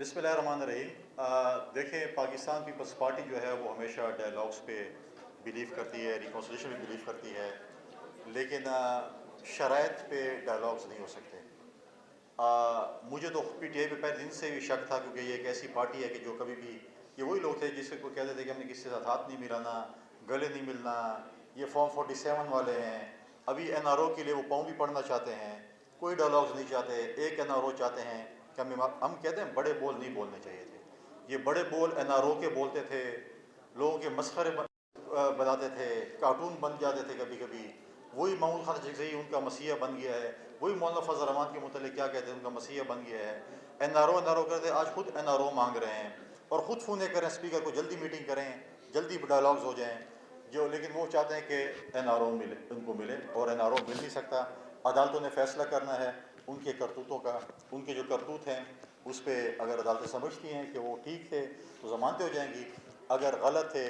بسم اللہ الرحمن الرحیم۔ دیکھیں، پاکستان پیپلز پارٹی جو ہے وہ ہمیشہ ڈائلاگس پہ بلیو کرتی ہے، ریکنسلیشن پہ بلیو کرتی ہے، لیکن شرائط پہ ڈائلاگس نہیں ہو سکتے۔ مجھے تو پی ٹی آئی پہ پہلے دن سے بھی شک تھا، کیونکہ یہ ایک ایسی پارٹی ہے کہ جو کبھی بھی، یہ وہی لوگ تھے جس کو کہتے تھے کہ ہم نے کسی کے ساتھ ہاتھ نہیں ملانا، گلے نہیں ملنا، یہ فارم 47 والے ہیں، ابھی این آر او کے لیے وہ پاؤں بھی پڑھنا چاہتے ہیں، کوئی ڈائلاگس نہیں چاہتے، ایک این آر او چاہتے ہیں کہ ہم کہتے ہیں بڑے بول نہیں بولنے چاہیے تھے۔ یہ بڑے بول این آر او کے بولتے تھے، لوگوں کے مسخرے بناتے تھے، کارٹون بن جاتے تھے کبھی کبھی۔ وہی محمود خان جگزئی ان کا مسیحا بن گیا ہے، وہی مولانا فضل الرحمان کے متعلق کیا کہتے ہیں، ان کا مسیحا بن گیا ہے۔ این آر او کرتے، آج خود این آر او مانگ رہے ہیں اور خود فونے کریں اسپیکر کو، جلدی میٹنگ کریں، جلدی ڈائلاگز ہو جائیں جو، لیکن وہ چاہتے ہیں کہ این آر او ملے، ان کو ملے، اور این آر او مل نہیں سکتا۔ عدالتوں نے فیصلہ کرنا ہے ان کے کرتوتوں کا، ان کے جو کرتوت ہیں اس پہ اگر عدالتیں سمجھتی ہیں کہ وہ ٹھیک تھے تو ضمانتیں ہو جائیں گی، اگر غلط تھے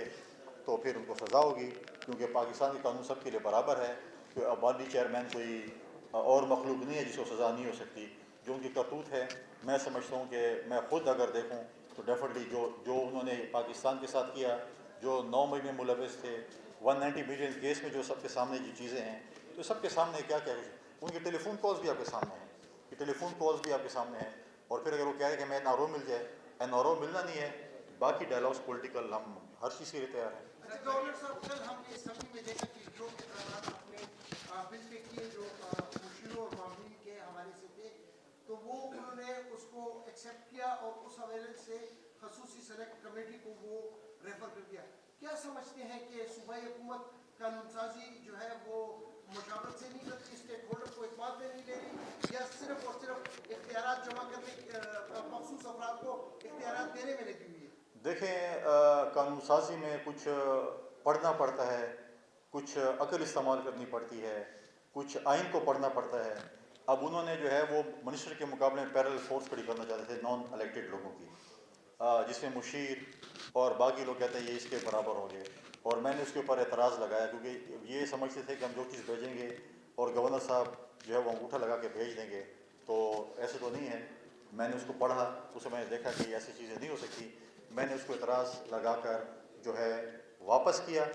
تو پھر ان کو سزا ہوگی، کیونکہ پاکستان کی قانون سب کے لیے برابر ہے کہ عوامی چیئرمین کوئی اور مخلوق نہیں ہے جس کو سزا نہیں ہو سکتی۔ جو ان کی کرتوت ہے، میں سمجھتا ہوں کہ میں خود اگر دیکھوں تو ڈیفینیٹلی جو انہوں نے پاکستان کے ساتھ کیا، جو 9 مئی میں ملوث تھے، 190 ملین کیس میں جو سب کے سامنے جو چیزیں ہیں، تو سب کے سامنے کیا کیا ان کے ٹیلی فون کالز بھی آپ کے سامنے ہیں، یہ ٹیلی فون کالز بھی آپ کے سامنے ہیں۔ اور پھر اگر وہ کہہ رہے کہ ہمیں این آر او مل جائے، این آر او ملنا نہیں ہے، باقی ڈائلاگس پولیٹیکل، ہم ہر چیز کے لیے تیار ہیں۔ گورنر صاحب، کل ہم نے اسمبلی میں دیکھا کہ جو اقرارات اپنے بل پہ کیے جو مشیروں اور معاونین کے حوالے سے تھے، تو وہ انہوں نے اس کو ایکسیپٹ کیا اور اس حوالے سے خصوصی سلیکٹ کمیٹی کو وہ ریفر کر دیا۔ کیا سمجھتے ہیں کہ صوبائی حکومت قانون سازی جو ہے وہ مشاورت سے نہیں کرتی، اسٹیک ہولڈر کو اعتماد میں نہیں لے رہی، یا صرف اور صرف اختیارات جمع کرنے، مخصوص افراد کو اختیارات دینے میں لگی ہوئی ہے؟ دیکھیں، قانون سازی میں کچھ پڑھنا پڑتا ہے، کچھ عقل استعمال کرنی پڑتی ہے، کچھ آئین کو پڑھنا پڑتا ہے۔ اب انہوں نے جو ہے وہ منسٹر کے مقابلے میں پیرل فورس کھڑی کرنا چاہتے تھے نان الیکٹڈ لوگوں کی، جس میں مشیر اور باقی لوگ کہتے ہیں یہ اس کے برابر ہوں گے، اور میں نے اس کے اوپر اعتراض لگایا، کیونکہ یہ سمجھتے تھے کہ ہم جو چیز بھیجیں گے اور گورنر صاحب جو ہے وہ انگوٹھا لگا کے بھیج دیں گے، تو ایسے تو نہیں ہے۔ میں نے اس کو پڑھا، اس میں نے دیکھا کہ یہ ایسی چیزیں نہیں ہو سکتی، میں نے اس کو اعتراض لگا کر جو ہے واپس کیا۔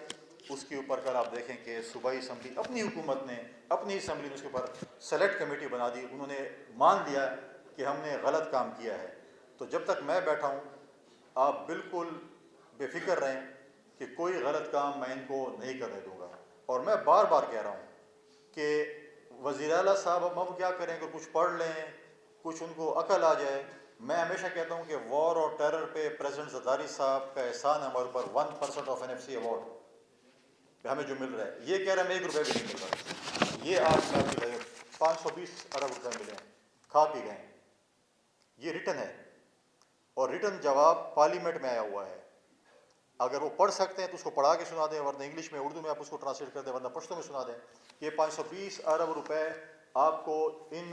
اس کے اوپر کل آپ دیکھیں کہ صوبائی اسمبلی، اپنی حکومت نے اپنی اسمبلی میں اس کے اوپر سلیکٹ کمیٹی بنا دی، انہوں نے مان لیا کہ ہم نے غلط کام کیا ہے۔ تو جب تک میں بیٹھا ہوں، آپ بالکل بے فکر رہیں کہ کوئی غلط کام میں ان کو نہیں کرنے دوں گا، اور میں بار بار کہہ رہا ہوں کہ وزیر اعلیٰ صاحب اب کیا کریں کہ کچھ پڑھ لیں، کچھ ان کو عقل آ جائے۔ میں ہمیشہ کہتا ہوں کہ وار اور ٹیرر پہ پریزیڈنٹ زرداری صاحب کا احسان ہے ہمارے اوپر، 1% آف NFC ایوارڈ ہمیں جو مل رہا ہے، یہ کہہ رہے ہیں ہمیں 1 روپے بھی نہیں مل رہا، یہ آپ کا بھی ہے، 520 ارب روپے ملے ہیں، کھا پی گئے، یہ ریٹن ہے، اور ریٹن جواب پارلیمنٹ میں آیا ہوا ہے۔ اگر وہ پڑھ سکتے ہیں تو اس کو پڑھا کے سنا دیں، ورنہ انگلش میں، اردو میں آپ اس کو ٹرانسلیٹ کر دیں، ورنہ پشتو میں سنا دیں۔ یہ 520 ارب روپے آپ کو ان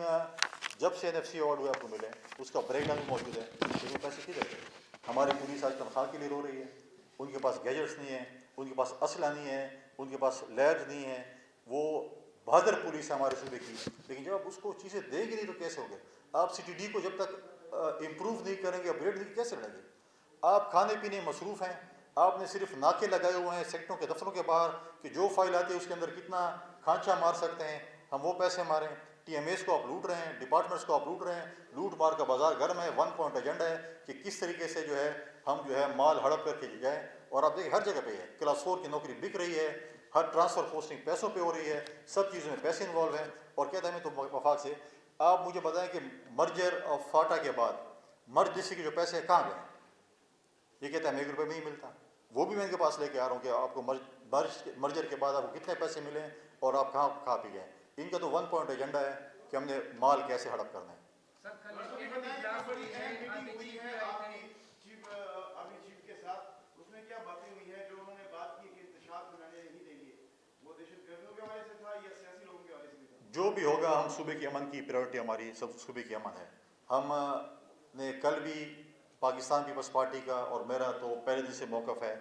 جب سے NFC ایوارڈ ہوئے آپ کو ملے، اس کا بریک ڈاؤن بھی موجود ہے، لیکن پیسے کدھر گئے؟ ہماری پولیس آج تنخواہ کے لیے رو رہی ہے، ان کے پاس گیجٹس نہیں ہیں، ان کے پاس اسلحہ نہیں ہے، ان کے پاس لیبز نہیں ہیں، وہ بہادر پولیس ہے ہمارے صوبے کی، لیکن جب آپ اس کو چیزیں دیں گے نہیں تو کیسے ہوگے؟ آپ CTD کو جب تک امپروو نہیں کریں گے، اپگریڈ نہیں، کیسے لڑیں گے؟ آپ کھانے پینے مصروف ہیں، آپ نے صرف ناکے لگائے ہوئے ہیں سیکٹروں کے دفتروں کے باہر کہ جو فائل آتی ہے اس کے اندر کتنا کھانچا مار سکتے ہیں، ہم وہ پیسے ماریں۔ TMAs کو آپ لوٹ رہے ہیں، ڈپارٹمنٹس کو آپ لوٹ رہے ہیں، لوٹ مار کا بازار گرم ہے۔ 1 پوائنٹ ایجنڈا ہے کہ کس طریقے سے جو ہے ہم جو ہے مال ہڑپ کر کے جائیں، اور آپ دیکھیں ہر جگہ پہ ہے، کلاس 4 کی نوکری بک رہی ہے، ہر ٹرانسفر پوسٹنگ پیسوں پہ ہو رہی ہے، سب چیزوں میں پیسے انوالو ہیں، اور کہتے ہیں تو وفاق سے آپ مجھے بتائیں کہ مرجر آف فاٹا کے بعد مرج جیسے کے جو پیسے کہاں گئے؟ یہ کہتا ہے ہمیں 1 روپے نہیں ملتا، وہ بھی میں ان کے پاس لے کے آ رہا ہوں کہ آپ کو مرجر کے بعد آپ کو کتنے پیسے ملے اور آپ کہاں کھا پی گئے۔ ان کا تو 1 پوائنٹ ایجنڈا ہے کہ ہم نے مال کیسے ہڑپ کرنا ہے۔ چیف کے ساتھ اس میں کیا باتیں ہوئی ہیں جو انہوں نے بات کی کہ انتشار بنانے نہیں دیں گے، وہ دہشت گردوں کے حوالے سے تھا یا سیاسی لوگوں کے حوالے سے بھی تھا؟ جو بھی ہوگا، ہم صوبے کی امن کی پریورٹی، ہماری سب صوبے کی امن ہے۔ ہم نے کل بھی پاکستان پیپلز پارٹی کا اور میرا تو پہلے دن سے موقف ہے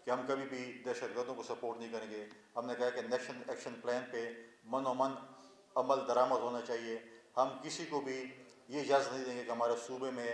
کہ ہم کبھی بھی دہشت گردوں کو سپورٹ نہیں کریں گے۔ ہم نے کہا کہ نیشنل ایکشن پلان پہ من و من عمل درآمد ہونا چاہیے۔ ہم کسی کو بھی یہ اجازت نہیں دیں گے کہ ہمارے صوبے میں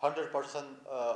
100%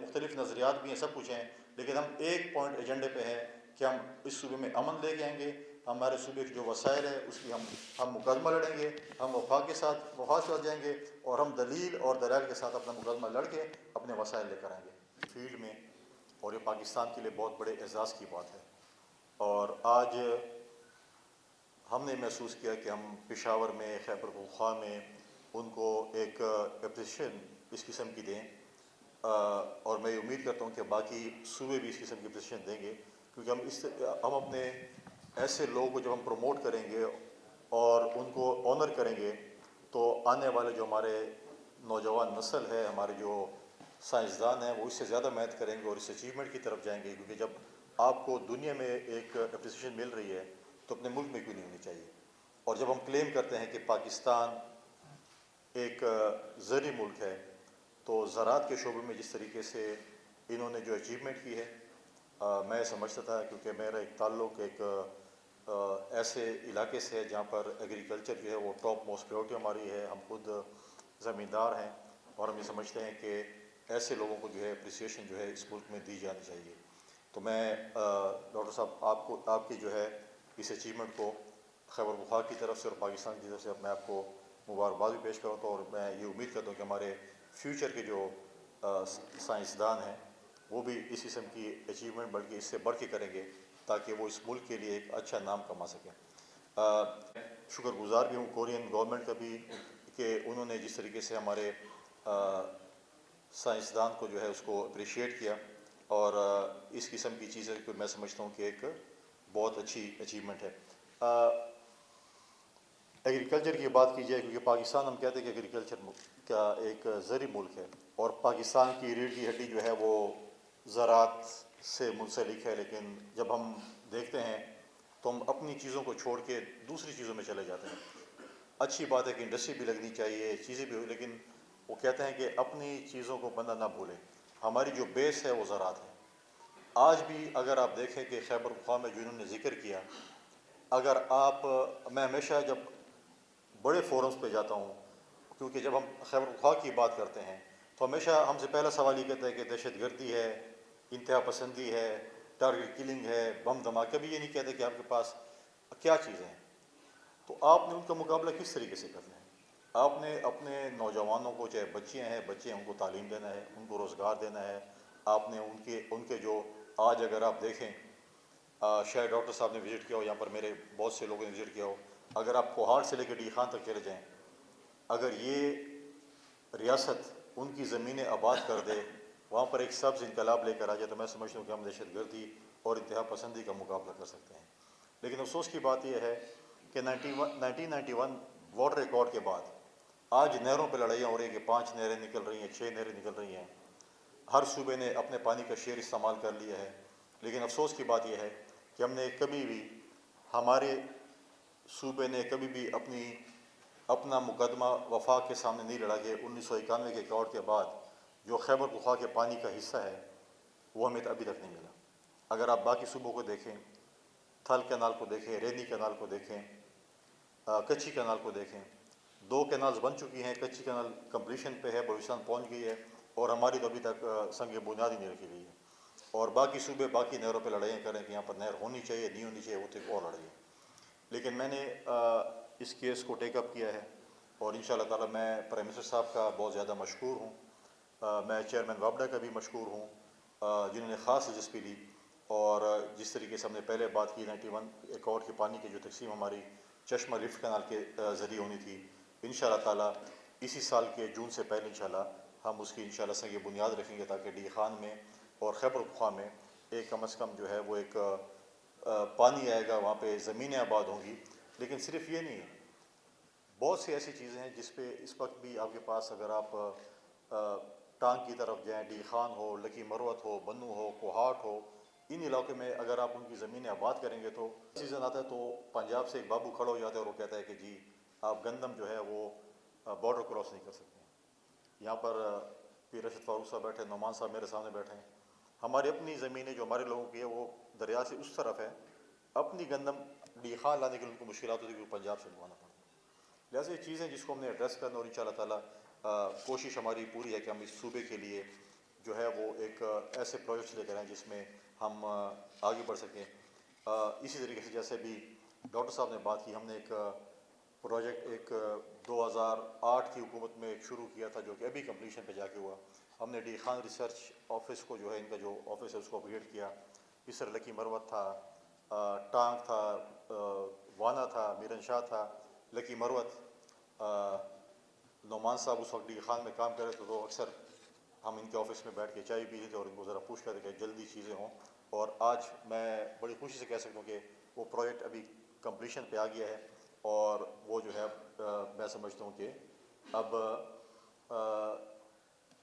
مختلف نظریات بھی ہیں، سب کچھ ہیں، لیکن ہم ایک پوائنٹ ایجنڈے پہ ہیں کہ ہم اس صوبے میں امن لے کے آئیں گے، ہمارے صوبے کے جو وسائل ہیں اس کی ہم مقدمہ لڑیں گے، ہم وفاق کے ساتھ جائیں گے، اور ہم دلیل اور دلائل کے ساتھ اپنا مقدمہ لڑ کے اپنے وسائل لے کر آئیں گے فیلڈ میں، اور یہ پاکستان کے لیے بہت بڑے اعزاز کی بات ہے۔ اور آج ہم نے محسوس کیا کہ ہم پشاور میں، خیبر پختونخوا میں ان کو ایک اپریشین اس قسم کی دیں، اور میں امید کرتا ہوں کہ باقی صوبے بھی اس قسم کی اپریشین دیں گے، کیونکہ ہم اپنے ایسے لوگوں کو جب ہم پروموٹ کریں گے اور ان کو آنر کریں گے تو آنے والے جو ہمارے نوجوان نسل ہے، ہمارے جو سائنسدان ہیں، وہ اس سے زیادہ محنت کریں گے اور اس اچیومنٹ کی طرف جائیں گے، کیونکہ جب آپ کو دنیا میں ایک اپریسیشن مل رہی ہے تو اپنے ملک میں کیوں نہیں ہونی چاہیے۔ اور جب ہم کلیم کرتے ہیں کہ پاکستان ایک زرعی ملک ہے، تو زراعت کے شعبے میں جس طریقے سے انہوں نے جو اچیومنٹ کی ہے، میں سمجھتا تھا، کیونکہ میرا ایک تعلق ایک ایسے علاقے سے ہے جہاں پر ایگریکلچر جو ہے وہ ٹاپ موسٹ پریورٹی ہماری ہے، ہم خود زمیندار ہیں، اور ہم یہ سمجھتے ہیں کہ ایسے لوگوں کو جو ہے اپریسیشن جو ہے اس ملک میں دی جانی چاہیے۔ تو میں ڈاکٹر صاحب آپ کی جو ہے اس اچیومنٹ کو خیبر پختونخوا کی طرف سے اور پاکستان کی طرف سے میں آپ کو مبارکباد بھی پیش کرتا ہوں، اور میں یہ امید کرتا ہوں کہ ہمارے فیوچر کے جو سائنسدان ہیں وہ بھی اس قسم کی اچیومنٹ بلکہ اس سے بڑھ کے کریں گے، تاکہ وہ اس ملک کے لیے ایک اچھا نام کما سکیں۔ شکر گزار بھی ہوں کورین گورنمنٹ کا بھی کہ انہوں نے جس طریقے سے ہمارے سائنسدان کو جو ہے اس کو اپریشیٹ کیا، اور اس قسم کی چیزیں کو میں سمجھتا ہوں کہ ایک بہت اچھی اچیومنٹ ہے۔ ایگریکلچر کی بات کی جائے، کیونکہ پاکستان ہم کہتے ہیں کہ ایگریکلچر کا ایک زرعی ملک ہے، اور پاکستان کی ریڑھ کی ہڈی جو ہے وہ زراعت سے منسلک ہے، لیکن جب ہم دیکھتے ہیں تو ہم اپنی چیزوں کو چھوڑ کے دوسری چیزوں میں چلے جاتے ہیں۔ اچھی بات ہے کہ انڈسٹری بھی لگنی چاہیے، چیزیں بھی ہوئی، لیکن وہ کہتے ہیں کہ اپنی چیزوں کو بندہ نہ بھولے۔ ہماری جو بیس ہے وہ زراعت ہے۔ آج بھی اگر آپ دیکھیں کہ خیبر پختونخوا میں جو انہوں نے ذکر کیا، اگر میں ہمیشہ جب بڑے فورمز پہ جاتا ہوں، کیونکہ جب ہم خیبر پختونخوا کی بات کرتے ہیں تو ہمیشہ ہم سے پہلا سوال یہ کہتا ہے کہ دہشت گردی ہے، انتہا پسندی ہے، ٹارگٹ کلنگ ہے، بم دھماکہ، کبھی یہ نہیں کہتے کہ آپ کے پاس کیا چیزیں ہیں۔ تو آپ نے ان کا مقابلہ کس طریقے سے کرنا ہے؟ آپ نے اپنے نوجوانوں کو، چاہے بچے ہیں ان کو تعلیم دینا ہے، ان کو روزگار دینا ہے۔ آپ نے ان کے جو آج اگر آپ دیکھیں، شاید ڈاکٹر صاحب نے وزٹ کیا ہو، یہاں پر میرے بہت سے لوگوں نے وزٹ کیا ہو، اگر آپ کوہاٹ سے لے کے ڈی خان تک چلے جائیں، اگر یہ ریاست ان کی زمینیں آباد کر دے، وہاں پر ایک سبز انقلاب لے کر آ جائے، تو میں سمجھتا ہوں کہ ہم دہشت گردی اور انتہا پسندی کا مقابلہ کر سکتے ہیں۔ لیکن افسوس کی بات یہ ہے کہ 1991 واٹر ریکارڈ کے بعد آج نہروں پہ لڑائیاں ہو رہی ہیں کہ 5 نہریں نکل رہی ہیں، 6 نہریں نکل رہی ہیں، ہر صوبے نے اپنے پانی کا شیئر استعمال کر لیا ہے۔ لیکن افسوس کی بات یہ ہے کہ ہم نے کبھی بھی، ہمارے صوبے نے کبھی بھی اپنا مقدمہ وفاق کے سامنے نہیں لڑا کہ 1991 کے ریکارڈ کے بعد جو خیبر پختونخوا کے پانی کا حصہ ہے وہ ہمیں ابھی تک نہیں ملا۔ اگر آپ باقی صوبوں کو دیکھیں، تھل کینال کو دیکھیں، رینی کینال کو دیکھیں، کچھی کینال کو دیکھیں، 2 کینالز بن چکی ہیں، کچھی کینال کمپلیشن پہ ہے، بلوچستان پہنچ گئی ہے، اور ہماری تو ابھی تک سنگ بنیاد ہی نہیں رکھی گئی ہے۔ اور باقی صوبے باقی نہروں پہ لڑائیاں کریں کہ یہاں پر نہر ہونی چاہیے، نہیں ہونی چاہیے، وہ تو ایک اور لڑائی ہے۔ لیکن میں نے اس کیس کو ٹیک اپ کیا ہے، اور انشاءاللہ تعالی میں پرائم منسٹر صاحب کا بہت زیادہ مشکور ہوں، میں چیئرمین وابڈا کا بھی مشکور ہوں، جنہوں نے خاص دلچسپی لی، اور جس طریقے سے ہم نے پہلے بات کی 91 ایکڑ کے پانی کی جو تقسیم ہماری چشمہ لفٹ کینال کے ذریعے ہونی تھی، انشاءاللہ تعالی اسی سال کے جون سے پہلے انشاءاللہ ہم اس کی انشاءاللہ سنگ بنیاد رکھیں گے، تاکہ ڈی خان میں اور خیبر پختونخوا میں ایک کم از کم جو ہے وہ ایک پانی آئے گا، وہاں پہ زمینیں آباد ہوں گی۔ لیکن صرف یہ نہیں ہے، بہت سی ایسی چیزیں ہیں جس پہ اس وقت بھی آپ کے پاس، اگر آپ ٹانگ کی طرف جائیں، ڈی خان ہو، لکی مروت ہو، بنو ہو، کوہاٹ ہو، ان علاقے میں اگر آپ ان کی زمینیں آباد کریں گے تو سیزن آتا ہے تو پنجاب سے ایک بابو کھڑا ہو جاتا ہے اور وہ کہتا ہے کہ جی آپ گندم جو ہے وہ بارڈر کراس نہیں کر سکتے ہیں۔ یہاں پر پیر رشید فاروق صاحب بیٹھے، نعمان صاحب میرے سامنے بیٹھے ہیں، ہماری اپنی زمینیں جو ہمارے لوگوں کی ہے وہ دریا سے اس طرف ہے، اپنی گندم ڈی خان لانے کے لیے ان کو مشکلات ہوتی ہے، کیونکہ پنجاب سے لگوانا پڑتا ہے۔ لہٰذا یہ چیزیں جس کو ہم نے ایڈریس کرنا، اور انشاءاللہ تعالیٰ کوشش ہماری پوری ہے کہ ہم اس صوبے کے لیے جو ہے وہ ایک ایسے پروجیکٹس لے کر آئیں جس میں ہم آگے بڑھ سکیں. اسی طریقے سے جیسے بھی ڈاکٹر صاحب نے بات کی, ہم نے ایک پروجیکٹ ایک 2008 کی حکومت میں ایک شروع کیا تھا جو کہ ابھی کمپلیشن پہ جا کے ہوا. ہم نے ڈی خان ریسرچ آفس کو جو ہے ان کا جو آفس ہے اس کو اپگریڈ کیا. اس طرح لکی مروت تھا, ٹانگ تھا, وانا تھا, میرن شاہ تھا, لکی مروت. نعمان صاحب اس وقت ڈی خان میں کام کر رہے تھے تو اکثر ہم ان کے آفس میں بیٹھ کے چائے پیتے تھے اور ان کو ذرا پوچھ کرتے کہ جلدی چیزیں ہوں. اور آج میں بڑی خوشی سے کہہ سکتا ہوں کہ وہ پروجیکٹ ابھی کمپلیشن پہ آ گیا ہے اور وہ جو ہے میں سمجھتا ہوں کہ اب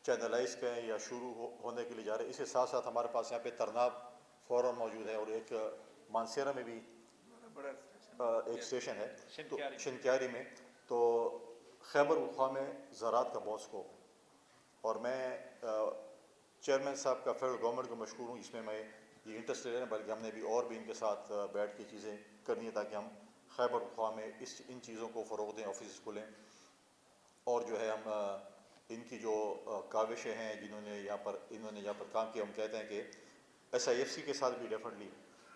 چینلائز کہیں یا شروع ہونے کے لیے جا رہے ہیں. اس کے ساتھ ساتھ ہمارے پاس یہاں پہ ترناب فورم موجود ہے اور ایک مانسیرا میں بھی ایک اسٹیشن ہے تو شنکیاری میں. تو خیبر پختونخوا میں زراعت کا بہت اسکوپ ہے اور میں چیئرمین صاحب کا فیڈرل گورنمنٹ کو مشکور ہوں جس میں یہ انٹرسٹ لے رہے ہیں, بلکہ ہم نے بھی اور بھی ان کے ساتھ بیٹھ کے چیزیں کرنی ہیں تاکہ ہم خیبر پختونخوا میں ان چیزوں کو فروغ دیں, آفیسز کھولیں. اور جو ہے ہم ان کی جو کاوشیں ہیں انہوں نے یہاں پر کام کیا, ہم کہتے ہیں کہ SIFC کے ساتھ بھی ڈیفینیٹلی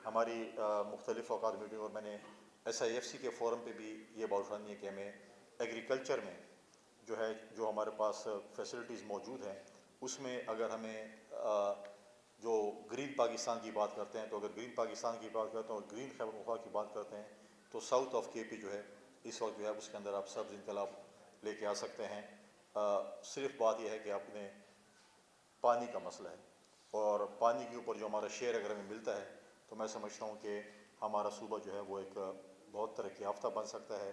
ہماری مختلف اوقات میٹنگ, اور میں نے SIFC کے فورم پہ بھی یہ بات اٹھانی ہے کہ ہمیں ایگریکلچر میں جو ہمارے پاس فیسلٹیز موجود ہیں اس میں اگر ہمیں جو گرین پاکستان کی بات کرتے ہیں تو اگر گرین پاکستان کی بات کرتے ہیں اور گرین خیبر پختونخوا کی بات کرتے ہیں تو ساؤتھ آف KP جو ہے اس وقت جو ہے اس کے اندر آپ سبز انقلاب لے کے آ سکتے ہیں. صرف بات یہ ہے کہ آپ نے پانی کا مسئلہ ہے اور پانی کے اوپر جو ہمارا شیئر اگر ہمیں ملتا ہے تو میں سمجھتا ہوں کہ ہمارا صوبہ جو ہے وہ ایک بہت ترقی یافتہ بن سکتا ہے,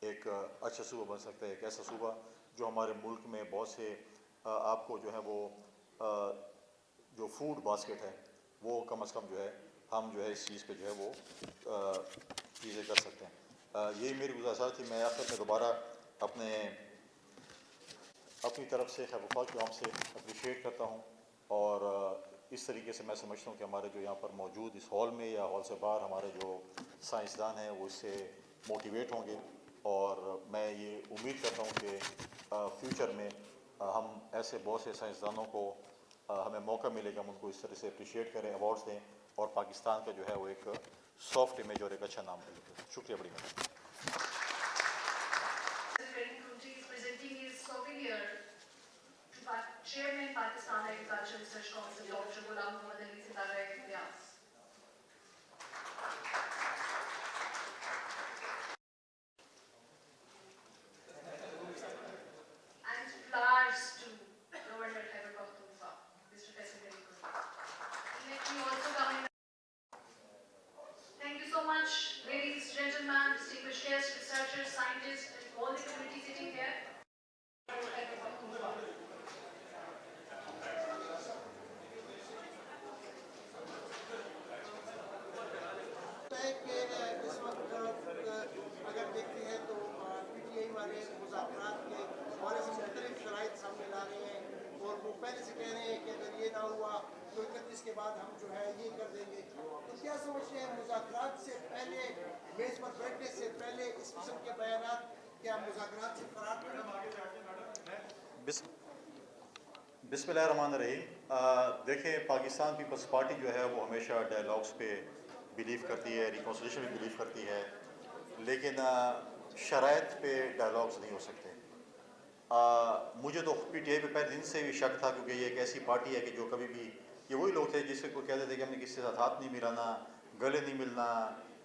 ایک اچھا صوبہ بن سکتا ہے, ایک ایسا صوبہ جو ہمارے ملک میں بہت سے آپ کو جو ہے وہ جو فوڈ باسکٹ ہے وہ کم از کم جو ہے ہم جو ہے اس چیز پہ جو ہے وہ چیزیں کر سکتے ہیں. یہی میری گزارش تھی. میں آخر میں دوبارہ اپنی طرف سے خیبر پختونخوا کی عوام سے اپریشیٹ کرتا ہوں اور اس طریقے سے میں سمجھتا ہوں کہ ہمارے جو یہاں پر موجود اس ہال میں یا ہال سے باہر ہمارے جو سائنسدان ہیں وہ اس سے موٹیویٹ ہوں گے اور میں یہ امید کرتا ہوں کہ فیوچر میں ہم ایسے بہت سے سائنسدانوں کو ہمیں موقع ملے گا ہم ان کو اس طرح سے اپریشیٹ کریں, ایوارڈس دیں اور پاکستان کا جو ہے وہ ایک سافٹ امیج اور ایک اچھا نام ملے. شکریہ بڑی مہربانی. Chairman Pakistan Agriculture Research Council, Dr. Ghulam Mohammad Ali Sitara Ikhtias. And flowers to Governor Khyber Pakhtunkhwa, Mr. Faisal Karim. Let me also come in. Thank you so much, ladies, gentlemen, distinguished guests, researchers, scientists, and all the community sitting here. اگر دیکھتے ہیں تو PTI والے مذاکرات کے حوالے سے مختلف شرائط سامنے لا رہے ہیں اور وہ پہلے سے کہہ رہے ہیں کہ اگر یہ نہ ہوا تو 31 کے بعد ہم جو ہے یہ کر دیں گے. تو کیا سمجھتے ہیں مذاکرات سے پہلے, میز پر بیٹھنے سے پہلے اس قسم کے بیانات کیا مذاکرات سے فرار کریں؟ بسم اللہ الرحمن الرحیم. دیکھیں, پاکستان پیپلز پارٹی جو ہے وہ ہمیشہ ڈائلاگس پہ بلیو کرتی ہے, ریکنسلیشن میں بلیو کرتی ہے, لیکن شرائط پہ ڈائلاگس نہیں ہو سکتے. مجھے تو PTI پہ پہلے دن سے بھی شک تھا کیونکہ یہ ایک ایسی پارٹی ہے کہ جو کبھی بھی, یہ وہی لوگ تھے جس سے کوئی کہتے تھے کہ ہم نے کسی کے ساتھ ہاتھ نہیں ملانا, گلے نہیں ملنا,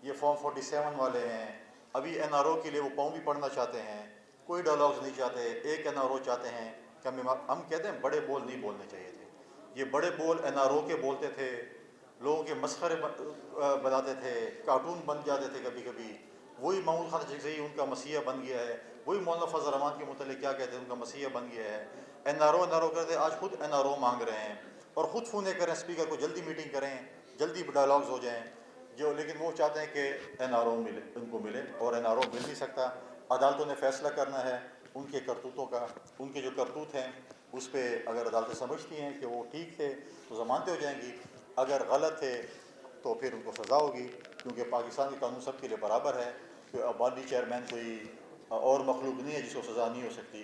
یہ فارم 47 والے ہیں, ابھی NRO کے لیے وہ پاؤں بھی پڑھنا چاہتے ہیں, کوئی ڈائلاگس نہیں چاہتے. ایک NRO چاہتے ہیں کہ ہم کہتے ہیں بڑے بول نہیں بولنے چاہیے تھے. یہ بڑے بول NRO کے بولتے تھے, لوگوں کے مسخرے بناتے تھے, کارٹون بن جاتے تھے کبھی کبھی. وہی محمود خان جگزئی ان کا مسیحا بن گیا ہے, وہی مولانا فضل الرحمان کے متعلق کیا کہتے ہیں ان کا مسیحا بن گیا ہے. NRO کرتے, آج خود NRO مانگ رہے ہیں اور خود فونے کریں اسپیکر کو جلدی میٹنگ کریں, جلدی ڈائلاگز ہو جائیں جو, لیکن وہ چاہتے ہیں کہ NRO ملے, ان کو ملے, اور NRO مل نہیں سکتا. عدالتوں نے فیصلہ کرنا ہے ان کے کرتوتوں کا, ان کے جو کرتوت ہیں اس پہ اگر عدالتیں سمجھتی ہیں کہ وہ ٹھیک تھے تو ضمانتیں ہو جائیں گی, اگر غلط تھے تو پھر ان کو سزا ہوگی, کیونکہ پاکستان کی قانون سب کے لیے برابر ہے. کہ عوامی چیئرمین کوئی اور مخلوق نہیں ہے جس کو سزا نہیں ہو سکتی.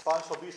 520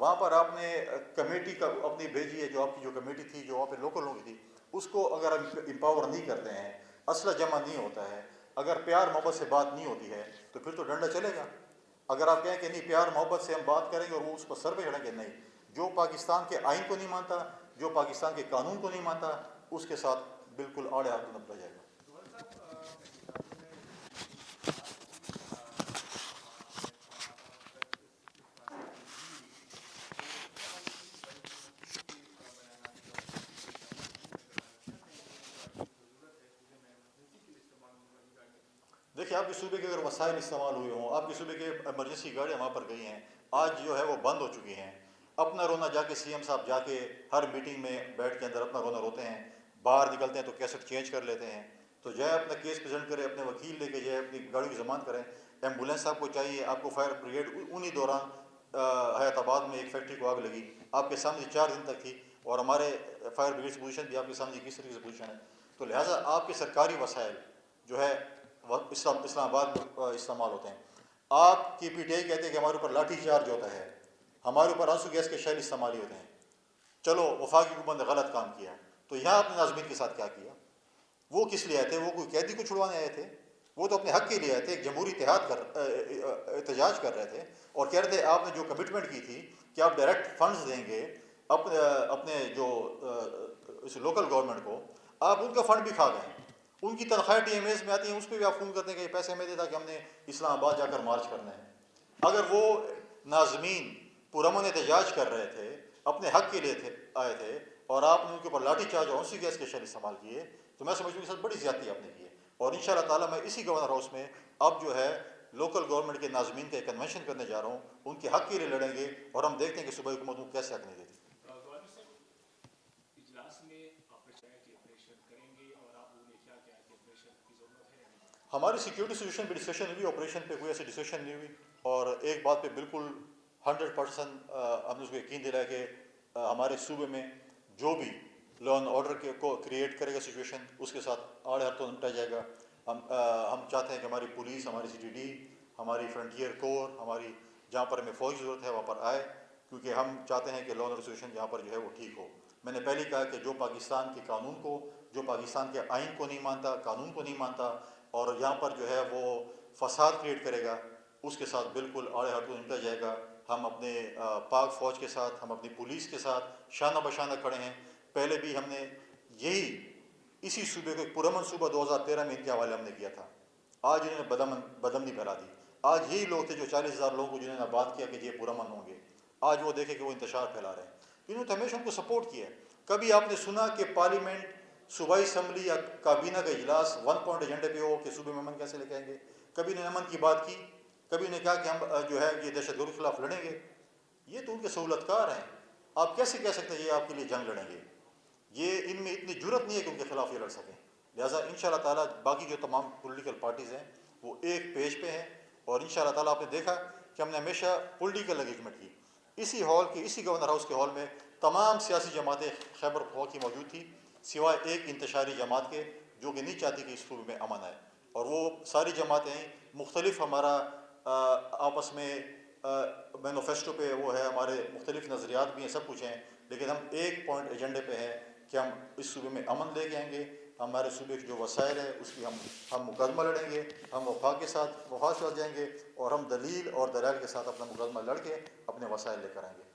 وہاں پر آپ نے کمیٹی کا اپنی بھیجی ہے، جو آپ کی جو کمیٹی تھی جو وہاں پہ لوکل لوگوں کی تھی، اس کو اگر ہم امپاور نہیں کرتے ہیں، اسلحہ جمع نہیں ہوتا ہے، اگر پیار محبت سے بات نہیں ہوتی ہے تو پھر تو ڈنڈا چلے گا. اگر آپ کہیں کہ نہیں پیار محبت سے ہم بات کریں گے اور وہ اس کو سر پہ چڑھیں گے، نہیں. جو پاکستان کے آئین کو نہیں مانتا، جو پاکستان کے قانون کو نہیں مانتا، اس کے ساتھ بالکل آڑے ہاتھ نپٹا جائے گا. دیکھیے آپ کے صوبے کے اگر وسائل استعمال ہوئے ہوں، آپ کے صوبے کے ایمرجنسی گاڑیاں وہاں پر گئی ہیں، آج جو ہے وہ بند ہو چکی ہیں. اپنا رونا جا کے سی ایم صاحب جا کے ہر میٹنگ میں بیٹھ کے اندر اپنا رونا روتے ہیں، باہر نکلتے ہیں تو کیسٹ چینج کر لیتے ہیں. تو جائے اپنا کیس پریزنٹ کرے، اپنے وکیل لے کے جائے اپنی گاڑی کی ضمانت کریں. ایمبولینس آپ کو چاہیے، آپ کو فائر بریگیڈ. انہی دوران حیات آباد میں ایک فیکٹری کو آگ لگی، آپ کے سامنے 4 دن تک تھی، اور ہمارے فائر بریگیڈ کی پوزیشن بھی آپ کے سامنے کس طریقے سے پوزیشن ہے. تو لہٰذا آپ کے سرکاری وسائل جو ہے اسلام آباد میں استعمال ہوتے ہیں. آپ کی پی ٹی آئی کہتے ہیں کہ ہمارے اوپر لاٹھی چارج ہوتا ہے، ہمارے اوپر آنسو گیس کے شیل استعمال ہوتے ہیں. چلو وفاقی حکومت نے غلط کام کیا، تو یہاں آپ نے ناظمین کے ساتھ کیا کیا؟ وہ کس لیے آئے تھے؟ وہ کوئی قیدی کو چھڑوانے آئے تھے؟ وہ تو اپنے حق کے لیے آئے تھے. ایک جمہوری احتجاج کر رہے تھے اور کہہ رہے تھے آپ نے جو کمٹمنٹ کی تھی کہ آپ ڈائریکٹ فنڈز دیں گے اپنے جو لوکل گورنمنٹ کو، آپ ان کا فنڈ بھی کھا گئے. ان کی تنخواہیں ٹی ایم ایز میں آتی ہیں، اس پہ بھی آپ فون کرتے ہیں کہ یہ پیسے ہمیں دے تاکہ ہم نے اسلام آباد جا کر مارچ کرنا ہے. اگر وہ ناظمین پرامن احتجاج کر رہے تھے، اپنے حق کے لیے آئے تھے، اور آپ نے ان کے اوپر لاٹھی چارج اور آنسو گیس کے شیل استعمال کیے، تو میں سمجھوں کہ ساتھ بڑی زیادتی آپ نے کی ہے. اور ان شاء اللہ تعالیٰ میں اسی گورنر ہاؤس میں اب جو ہے لوکل گورنمنٹ کے ناظمین کا ایک کنونشن کرنے جا رہا ہوں. ان کے حق کے لیے لڑیں گے اور ہم دیکھتے ہیں کہ صوبائی حکومت کو کیسے حق نہیں دیتی. ہماری سیکیورٹی سچویشن پہ ڈسکشن ہوئی، آپریشن پہ کوئی ایسی ڈسکشن نہیں ہوئی. اور ایک بات پہ بالکل 100% ہم نے اس کو یقین دلایا کہ ہمارے صوبے میں جو بھی لا اینڈ آرڈر کو کریٹ کرے گا سچویشن، اس کے ساتھ آڑے ہاتھوں نپٹا جائے گا. ہم چاہتے ہیں کہ ہماری پولیس، ہماری سی ٹی ڈی، ہماری فرنٹیئر کور، ہماری جہاں پر ہمیں فوج کی ضرورت ہے وہاں پر آئے، کیونکہ ہم چاہتے ہیں کہ لا اینڈ آرڈر سچویشن جہاں پر جو ہے وہ ٹھیک ہو. میں نے پہلے کہا کہ جو پاکستان کے قانون کو، جو پاکستان کے آئین کو نہیں مانتا، قانون کو نہیں مانتا، اور یہاں پر جو ہے وہ فساد کریٹ کرے گا، اس کے ساتھ بالکل آڑے ہاتھوں نپٹا جائے گا. ہم اپنے پاک فوج کے ساتھ، ہم اپنی پولیس کے ساتھ شانہ بشانہ کھڑے ہیں. پہلے بھی ہم نے اسی صوبے کو ایک پرامن صوبہ 2013 میں ان کے حوالے ہم نے کیا تھا. آج انہوں نے بدامنی پھیلا دی. آج یہی لوگ تھے جو 40,000 لوگوں کو جنہوں نے بات کیا کہ یہ پرامن ہوں گے، آج وہ دیکھیں کہ وہ انتشار پھیلا رہے ہیں. انہوں نے ہمیشہ ان کو سپورٹ کیا ہے. کبھی آپ نے سنا کہ پارلیمنٹ، صوبائی اسمبلی یا کابینہ کا اجلاس 1 پوائنٹ ایجنڈے پہ ہو کہ صوبے میں امن کیسے لے کے آئیں گے؟ کبھی انہوں نے امن کی بات کی؟ کبھی انہوں نے کہا کہ ہم جو ہے یہ دہشت گردی کے خلاف لڑیں گے؟ یہ تو ان کے سہولت کار ہیں. آپ کیسے کہہ سکتے ہیں یہ آپ کے لیے جنگ لڑیں گے؟ یہ ان میں اتنی جرت نہیں ہے کہ ان کے خلاف یہ لڑ سکیں. لہٰذا ان شاء اللہ تعالیٰ باقی جو تمام پولیٹیکل پارٹیز ہیں وہ ایک پیج پہ ہیں. اور ان شاء اللہ تعالیٰ آپ نے دیکھا کہ ہم نے ہمیشہ پولیٹیکل انگیجمنٹ کی. اسی ہال کے، اسی گورنر ہاؤس کے ہال میں تمام سیاسی جماعتیں خیبر پختونخوا کی موجود تھی، سوائے ایک انتشاری جماعت کے جو کہ نہیں چاہتی کہ اس صوبے میں امن آئے. اور وہ ساری جماعتیں مختلف، ہمارا آپس میں مینوفیسٹو پہ وہ ہے، ہمارے مختلف نظریات بھی ہیں، سب کچھ ہیں، لیکن ہم ایک پوائنٹ ایجنڈے پہ ہیں کہ ہم اس صوبے میں امن لے کے آئیں گے. ہمارے صوبے کے جو وسائل ہیں اس کی ہم مقدمہ لڑیں گے، ہم وفاق کے ساتھ جائیں گے، اور ہم دلیل اور دلائل کے ساتھ اپنا مقدمہ لڑ کے اپنے وسائل لے کر آئیں گے.